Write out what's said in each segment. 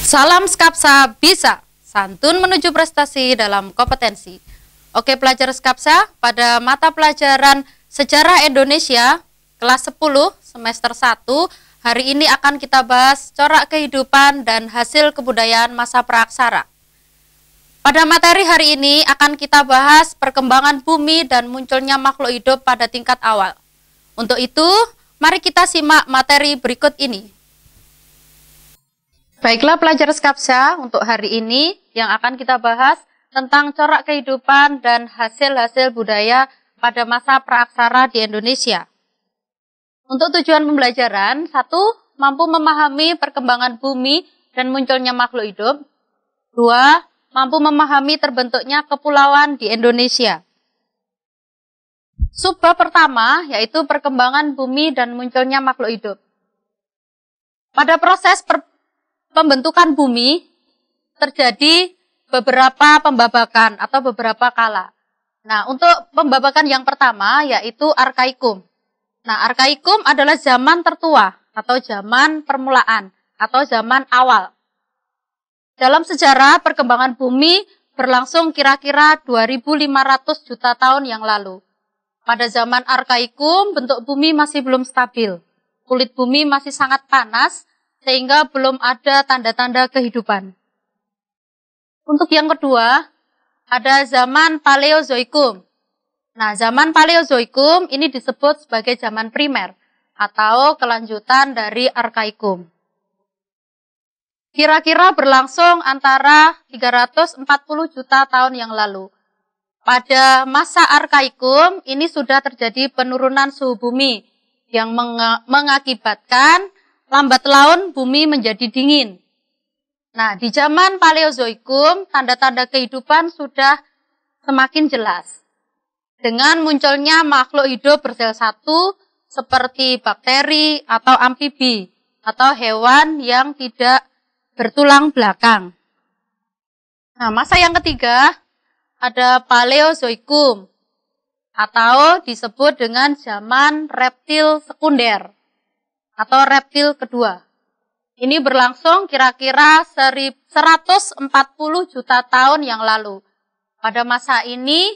Salam Skapsa bisa, santun menuju prestasi dalam kompetensi. Oke pelajar Skapsa, pada mata pelajaran Sejarah Indonesia kelas 10 semester 1, hari ini akan kita bahas corak kehidupan dan hasil kebudayaan masa praaksara. Pada materi hari ini akan kita bahas perkembangan bumi dan munculnya makhluk hidup pada tingkat awal. Untuk itu, mari kita simak materi berikut ini. Baiklah pelajar Skapsa, untuk hari ini yang akan kita bahas tentang corak kehidupan dan hasil-hasil budaya pada masa praaksara di Indonesia. Untuk tujuan pembelajaran, 1. Mampu memahami perkembangan bumi dan munculnya makhluk hidup. 2. Mampu memahami terbentuknya kepulauan di Indonesia. Subbab pertama yaitu perkembangan bumi dan munculnya makhluk hidup. Pada proses pembentukan bumi terjadi beberapa pembabakan atau beberapa kala. Nah, untuk pembabakan yang pertama yaitu Arkaikum. Nah, Arkaikum adalah zaman tertua atau zaman permulaan atau zaman awal. Dalam sejarah perkembangan bumi berlangsung kira-kira 2500 juta tahun yang lalu. Pada zaman Arkaikum, bentuk bumi masih belum stabil. Kulit bumi masih sangat panas, sehingga belum ada tanda-tanda kehidupan. Untuk yang kedua, ada zaman Paleozoikum. Nah, zaman Paleozoikum ini disebut sebagai zaman primer, atau kelanjutan dari Arkaikum. Kira-kira berlangsung antara 340 juta tahun yang lalu. Pada masa Arkaikum, ini sudah terjadi penurunan suhu bumi, yang mengakibatkan lambat laun bumi menjadi dingin. Nah, di zaman Paleozoikum, tanda-tanda kehidupan sudah semakin jelas. Dengan munculnya makhluk hidup bersel satu, seperti bakteri atau amfibi, atau hewan yang tidak bertulang belakang. Nah, masa yang ketiga, ada Paleozoikum, atau disebut dengan zaman reptil sekunder, atau reptil kedua. Ini berlangsung kira-kira 140 juta tahun yang lalu. Pada masa ini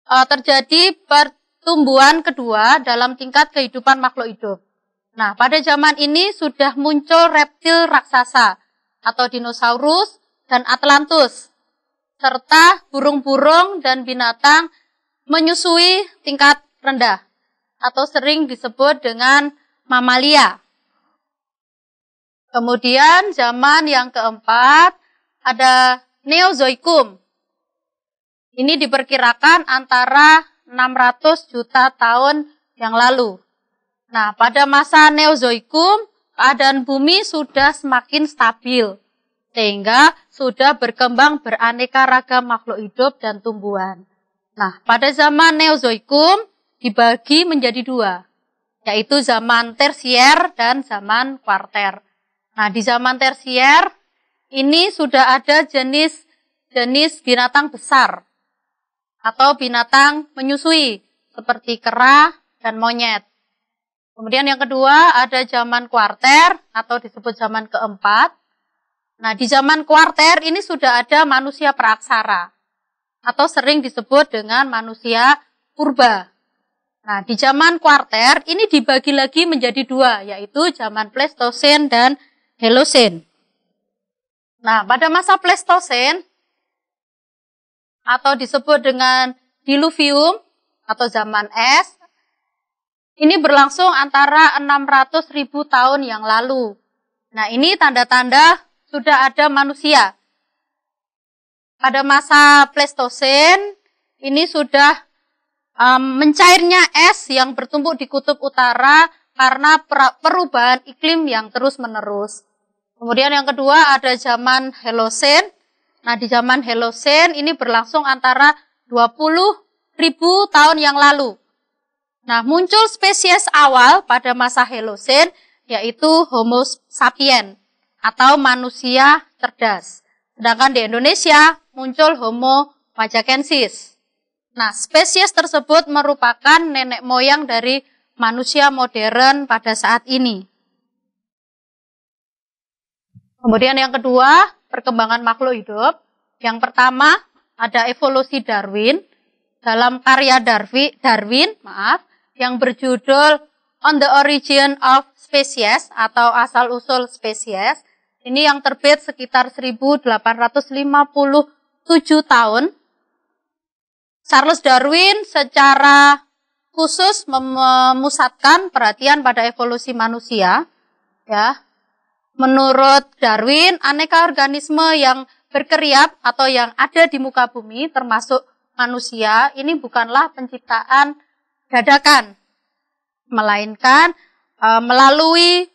terjadi pertumbuhan kedua dalam tingkat kehidupan makhluk hidup. Nah, pada zaman ini sudah muncul reptil raksasa atau dinosaurus dan Atlantus, serta burung-burung dan binatang menyusui tingkat rendah atau sering disebut dengan mamalia. Kemudian zaman yang keempat ada Neozoikum. Ini diperkirakan antara 600 juta tahun yang lalu. Nah, pada masa Neozoikum, keadaan bumi sudah semakin stabil, sehingga sudah berkembang beraneka ragam makhluk hidup dan tumbuhan. Nah, pada zaman Neozoikum dibagi menjadi dua, yaitu zaman tersier dan zaman kuarter. Nah, di zaman tersier ini sudah ada jenis binatang besar atau binatang menyusui seperti kera dan monyet. Kemudian yang kedua ada zaman kuarter atau disebut zaman keempat. Nah, di zaman kuarter ini sudah ada manusia praaksara atau sering disebut dengan manusia purba. Nah, di zaman kuarter ini dibagi lagi menjadi dua, yaitu zaman Pleistosen dan Holosen. Nah, pada masa Pleistosen atau disebut dengan Diluvium atau zaman es, ini berlangsung antara 600.000 tahun yang lalu. Nah, ini tanda-tanda sudah ada manusia. Pada masa Pleistosen, ini sudah mencairnya es yang bertumpuk di kutub utara karena perubahan iklim yang terus-menerus. Kemudian yang kedua ada zaman Holosen. Nah, di zaman Holosen ini berlangsung antara 20.000 tahun yang lalu. Nah, muncul spesies awal pada masa Holosen, yaitu Homo sapiens atau manusia cerdas. Sedangkan di Indonesia muncul Homo fajakensis. Nah, spesies tersebut merupakan nenek moyang dari manusia modern pada saat ini. Kemudian yang kedua, perkembangan makhluk hidup. Yang pertama, ada evolusi Darwin. Dalam karya Darwin, yang berjudul On the Origin of Species atau Asal-usul Spesies. Ini yang terbit sekitar 1857 tahun. Charles Darwin secara khusus memusatkan perhatian pada evolusi manusia. Ya. Menurut Darwin, aneka organisme yang berkeriap atau yang ada di muka bumi termasuk manusia ini bukanlah penciptaan dadakan, melainkan melalui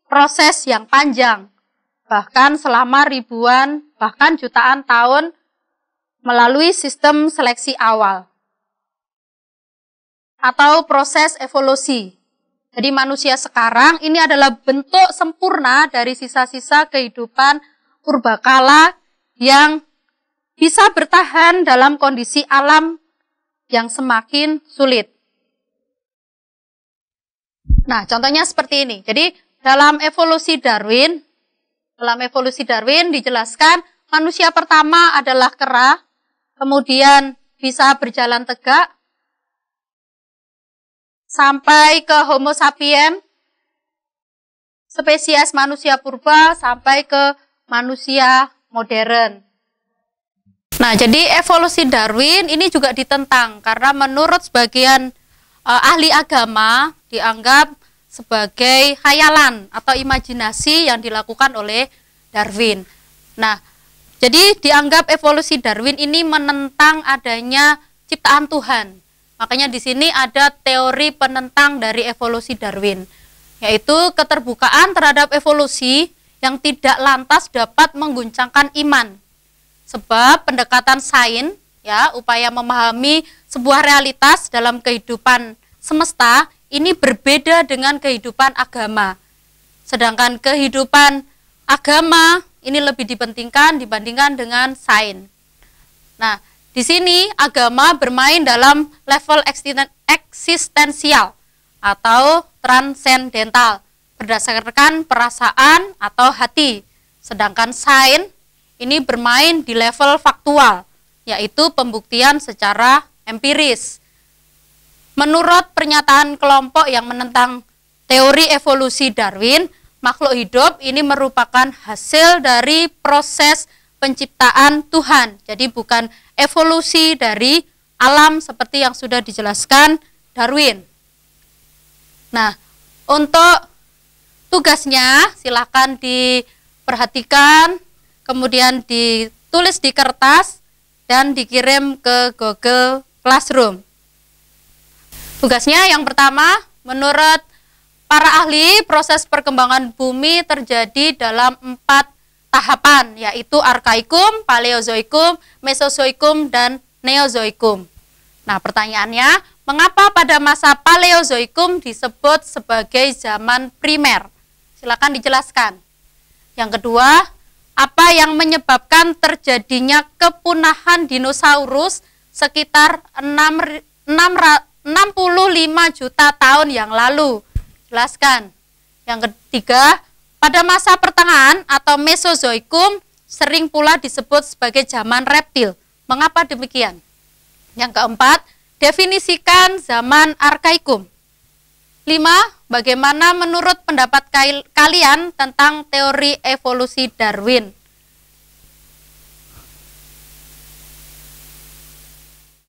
proses yang panjang, bahkan selama ribuan, bahkan jutaan tahun melalui sistem seleksi awal atau proses evolusi. Jadi manusia sekarang ini adalah bentuk sempurna dari sisa-sisa kehidupan purbakala yang bisa bertahan dalam kondisi alam yang semakin sulit. Nah, contohnya seperti ini. Jadi, dalam evolusi Darwin dijelaskan manusia pertama adalah kera, kemudian bisa berjalan tegak, sampai ke Homo sapiens, spesies manusia purba, sampai ke manusia modern. Nah, jadi evolusi Darwin ini juga ditentang karena menurut sebagian ahli agama dianggap sebagai khayalan atau imajinasi yang dilakukan oleh Darwin. Nah, jadi dianggap evolusi Darwin ini menentang adanya ciptaan Tuhan. Makanya di sini ada teori penentang dari evolusi Darwin, yaitu keterbukaan terhadap evolusi yang tidak lantas dapat mengguncangkan iman. Sebab pendekatan sains, ya, upaya memahami sebuah realitas dalam kehidupan semesta ini berbeda dengan kehidupan agama. Sedangkan kehidupan agama ini lebih dipentingkan dibandingkan dengan sains. Nah, di sini agama bermain dalam level eksistensial atau transendental berdasarkan perasaan atau hati. Sedangkan sains ini bermain di level faktual, yaitu pembuktian secara empiris. Menurut pernyataan kelompok yang menentang teori evolusi Darwin, makhluk hidup ini merupakan hasil dari proses penciptaan Tuhan. Jadi bukan evolusi dari alam seperti yang sudah dijelaskan Darwin. Nah, untuk tugasnya silakan diperhatikan, kemudian ditulis di kertas dan dikirim ke Google Classroom. Tugasnya yang pertama, menurut para ahli, proses perkembangan bumi terjadi dalam 4 tahapan, yaitu Arkaikum, Paleozoikum, Mesozoikum, dan Neozoikum. Nah, pertanyaannya, mengapa pada masa Paleozoikum disebut sebagai zaman primer? Silakan dijelaskan. Yang kedua, apa yang menyebabkan terjadinya kepunahan dinosaurus sekitar 65 juta tahun yang lalu? Jelaskan. Yang ketiga, pada masa pertengahan atau Mesozoikum sering pula disebut sebagai zaman reptil. Mengapa demikian? Yang keempat, definisikan zaman Arkaikum. 5. Bagaimana menurut pendapat kalian tentang teori evolusi Darwin?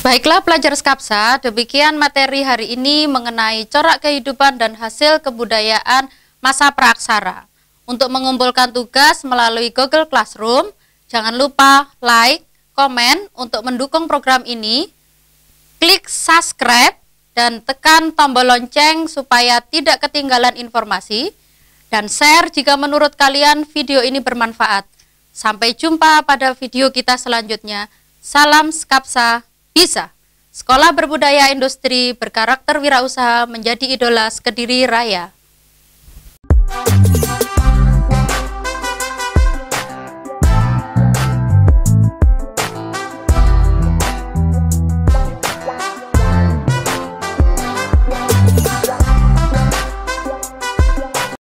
Baiklah pelajar Skapsa, demikian materi hari ini mengenai corak kehidupan dan hasil kebudayaan masa praaksara. Untuk mengumpulkan tugas melalui Google Classroom, jangan lupa like, komen untuk mendukung program ini, klik subscribe, dan tekan tombol lonceng supaya tidak ketinggalan informasi, dan share jika menurut kalian video ini bermanfaat. Sampai jumpa pada video kita selanjutnya. Salam Skapsa Bisa. Sekolah Berbudaya Industri berkarakter wirausaha menjadi idola Kediri Raya.